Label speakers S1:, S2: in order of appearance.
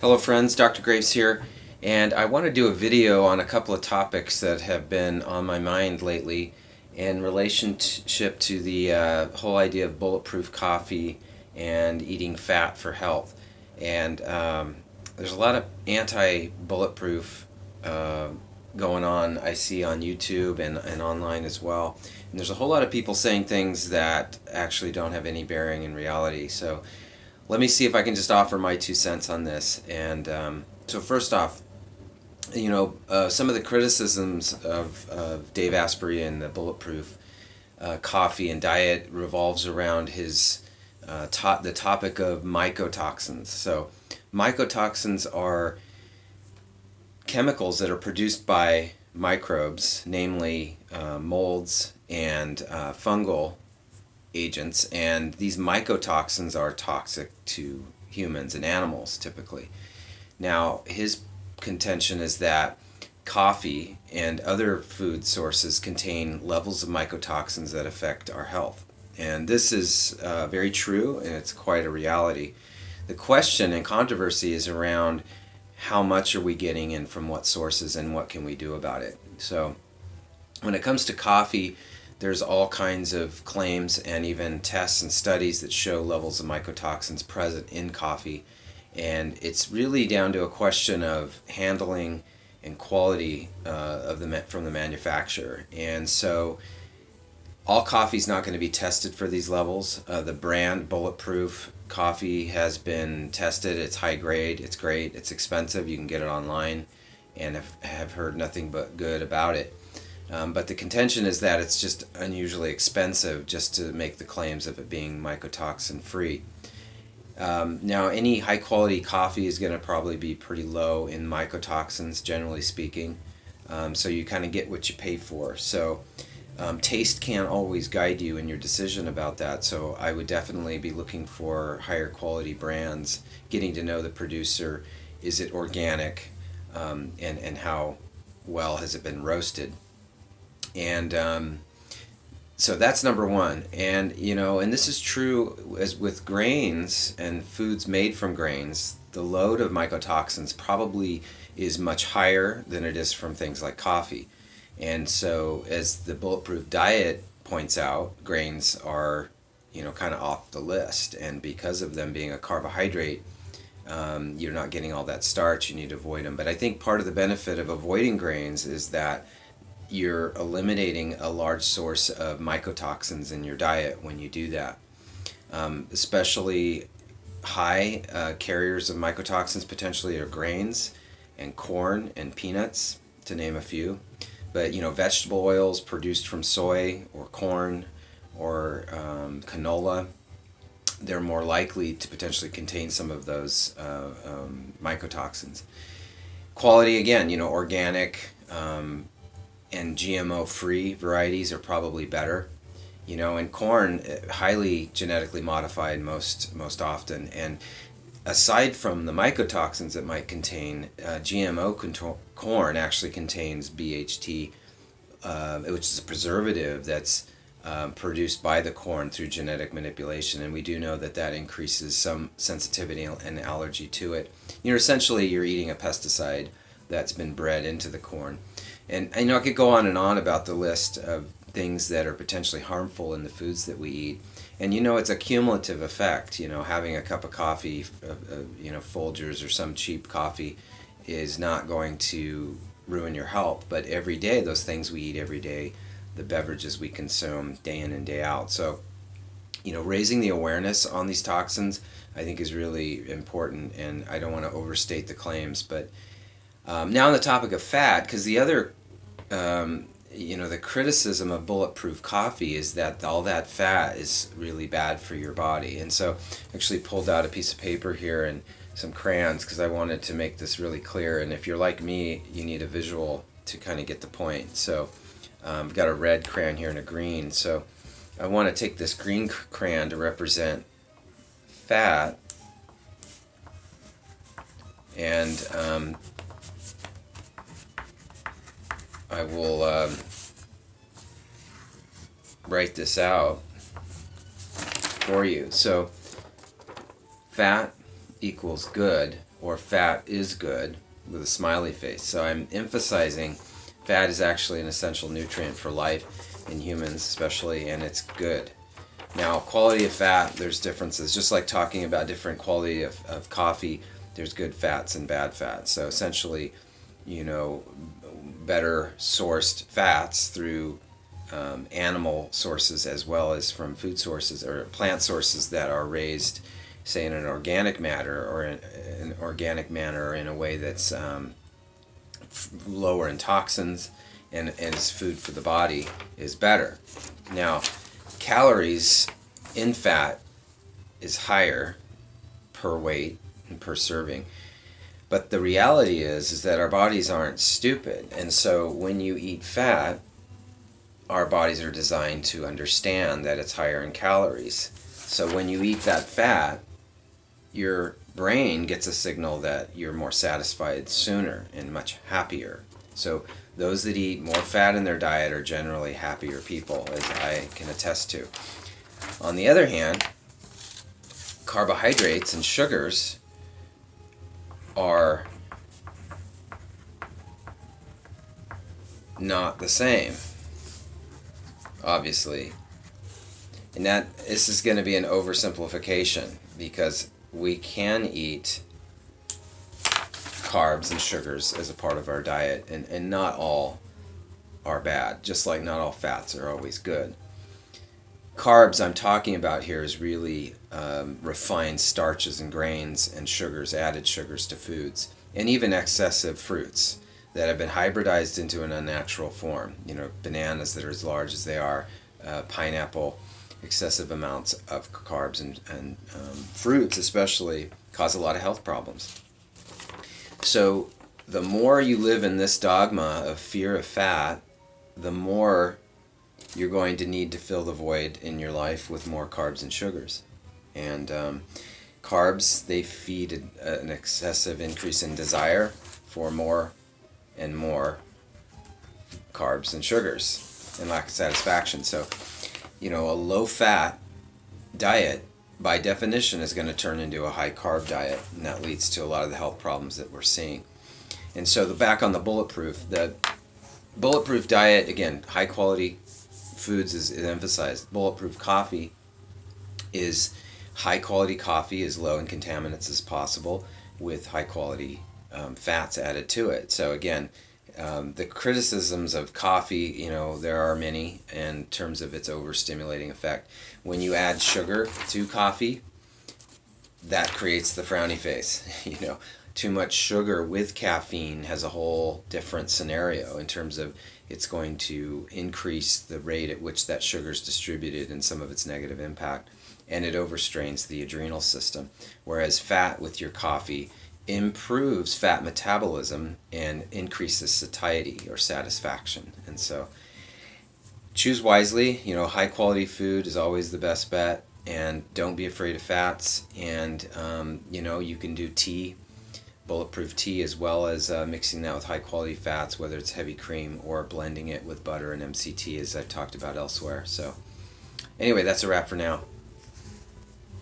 S1: Hello friends, Dr. Graves here, and I want to do a video on a couple of topics that have been on my mind lately in relationship to the whole idea of bulletproof coffee and eating fat for health. And there's a lot of anti-bulletproof going on I see on YouTube and online as well. And there's a whole lot of people saying things that actually don't have any bearing in reality. So let me see if I can just offer my 2 cents on this. And so first off, some of the criticisms of Dave Asprey and the Bulletproof coffee and diet revolves around the topic of mycotoxins. So mycotoxins are chemicals that are produced by microbes, namely molds and fungal agents, and these mycotoxins are toxic to humans and animals typically. Now, his contention is that coffee and other food sources contain levels of mycotoxins that affect our health. And this is very true, and it's quite a reality. The question and controversy is around how much are we getting in from what sources and what can we do about it. So when it comes to coffee, there's all kinds of claims and even tests and studies that show levels of mycotoxins present in coffee. And it's really down to a question of handling and quality from the manufacturer. And so all coffee is not going to be tested for these levels. The brand Bulletproof coffee has been tested. It's high grade. It's great. It's expensive. You can get it online and have heard nothing but good about it. But the contention is that it's just unusually expensive just to make the claims of it being mycotoxin free. Now, any high quality coffee is going to probably be pretty low in mycotoxins, generally speaking. So you kind of get what you pay for. So taste can't always guide you in your decision about that. So I would definitely be looking for higher quality brands, getting to know the producer. Is it organic? And how well has it been roasted? And so that's number one. And and this is true as with grains and foods made from grains. The load of mycotoxins probably is much higher than it is from things like coffee. And so, as the Bulletproof diet points out, grains are kind of off the list. And because of them being a carbohydrate, you're not getting all that starch. You need to avoid them. But I think part of the benefit of avoiding grains is that you're eliminating a large source of mycotoxins in your diet when you do that. Especially high carriers of mycotoxins potentially are grains and corn and peanuts, to name a few. But vegetable oils produced from soy or corn or canola, they're more likely to potentially contain some of those mycotoxins. Quality, again, organic and GMO-free varieties are probably better. And corn, highly genetically modified most often. And aside from the mycotoxins it might contain, GMO corn actually contains BHT, which is a preservative that's produced by the corn through genetic manipulation, and we do know that that increases some sensitivity and allergy to it. Essentially you're eating a pesticide that's been bred into the corn. And I could go on and on about the list of things that are potentially harmful in the foods that we eat. And it's a cumulative effect. Having a cup of coffee, Folgers or some cheap coffee, is not going to ruin your health. But every day, those things we eat every day, the beverages we consume day in and day out. So, raising the awareness on these toxins, I think, is really important. And I don't want to overstate the claims. But now on the topic of fat, because the other the criticism of Bulletproof coffee is that all that fat is really bad for your body. And so I actually pulled out a piece of paper here and some crayons because I wanted to make this really clear. And if you're like me, you need a visual to kind of get the point. So I've got a red crayon here and a green. So I want to take this green crayon to represent fat. And I will write this out for you. So fat equals good, or fat is good with a smiley face. So I'm emphasizing fat is actually an essential nutrient for life in humans especially, and it's good. Now, quality of fat, there's differences. Just like talking about different quality of coffee, there's good fats and bad fats. So essentially, better sourced fats through animal sources as well as from food sources or plant sources that are raised, say, in an organic manner or in an organic manner in a way that's lower in toxins and is food for the body is better. Now, calories in fat is higher per weight and per serving. But the reality is that our bodies aren't stupid. And so when you eat fat, our bodies are designed to understand that it's higher in calories. So when you eat that fat, your brain gets a signal that you're more satisfied sooner and much happier. So those that eat more fat in their diet are generally happier people, as I can attest to. On the other hand, carbohydrates and sugars are not the same, obviously. And this is going to be an oversimplification because we can eat carbs and sugars as a part of our diet, and not all are bad, just like not all fats are always good. Carbs I'm talking about here is really refined starches and grains and sugars, added sugars to foods, and even excessive fruits that have been hybridized into an unnatural form. Bananas that are as large as they are, pineapple, excessive amounts of carbs and fruits especially cause a lot of health problems. So the more you live in this dogma of fear of fat, the more you're going to need to fill the void in your life with more carbs and sugars. And carbs, they feed an excessive increase in desire for more and more carbs and sugars and lack of satisfaction. So, a low-fat diet, by definition, is going to turn into a high-carb diet, and that leads to a lot of the health problems that we're seeing. And so back on the Bulletproof diet, again, high-quality foods is emphasized. Bulletproof coffee is high-quality coffee, as low in contaminants as possible, with high-quality fats added to it. So again, the criticisms of coffee, there are many in terms of its overstimulating effect. When you add sugar to coffee, that creates the frowny face. Too much sugar with caffeine has a whole different scenario in terms of it's going to increase the rate at which that sugar is distributed and some of its negative impact, and it overstrains the adrenal system. Whereas fat with your coffee improves fat metabolism and increases satiety or satisfaction. And so choose wisely. High quality food is always the best bet, and don't be afraid of fats. And you can do tea, Bulletproof tea, as well as mixing that with high quality fats, whether it's heavy cream or blending it with butter and MCT, as I've talked about elsewhere. So anyway, that's a wrap for now.